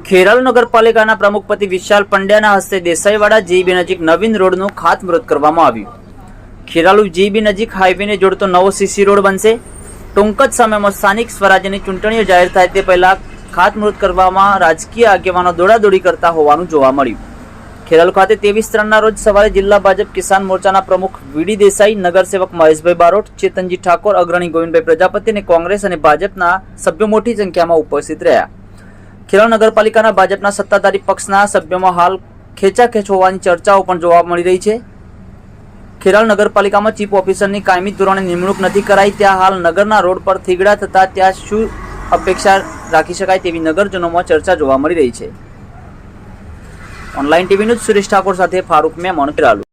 ખેરાલુ નગરપાલિકાના પ્રમુખપતિ વિશાલ પંડ્યાના હસ્તે દેસાઈવાડા જીબી નજીક નવીન રોડનું ખાતમુહૂર્ત કરવામાં આવ્યું। ખેરાલુ જીબી નજીક હાઈવેને જોડતો નવો સીસી રોડ બનશે। ટૂંક જ સમયમાં સ્થાનિક સ્વરાજ્યની ચૂંટણીઓ જાહેર થાય તે પહેલા ખાતમુહૂર્ત કરવામાં રાજકીય આગેવાનો દોડાદોડી કરતા હોવાનું જોવા મળ્યું। ખેરાલુ ખાતે 23/3ના રોજ સવારે જિલ્લા ભાજપ કિસાન મોરચાના પ્રમુખ વીડી દેસાઈ, નગરસેવક મહેશભાઈ બારોટ, ચેતનજી ઠાકોર, અગ્રણી ગોવિંદભાઈ પ્રજાપતિ અને કોંગ્રેસ અને ભાજપના સભ્યો મોટી સંખ્યામાં ઉપસ્થિત રહ્યા। ખેરાલુ નગરપાલિકાના ભાજપના સત્તાધારી પક્ષના સભ્યોમાં હાલ ખેંચાખેંચ હોવાની ચર્ચાઓ પણ જોવા મળી રહી છે। ખેરાલુ નગરપાલિકામાં ચીફ ઓફિસરની કાયમી ધોરણે નિમણૂક નથી કરાઈ, ત્યાં હાલ નગરના રોડ પર થીગડા થતા ત્યાં શું અપેક્ષા રાખી શકાય તેવી નગરજનોમાં ચર્ચા જોવા મળી રહી છે। Online TV news Suresh Thakor સાથે ફારૂક મેમણ, ખેરાલુ।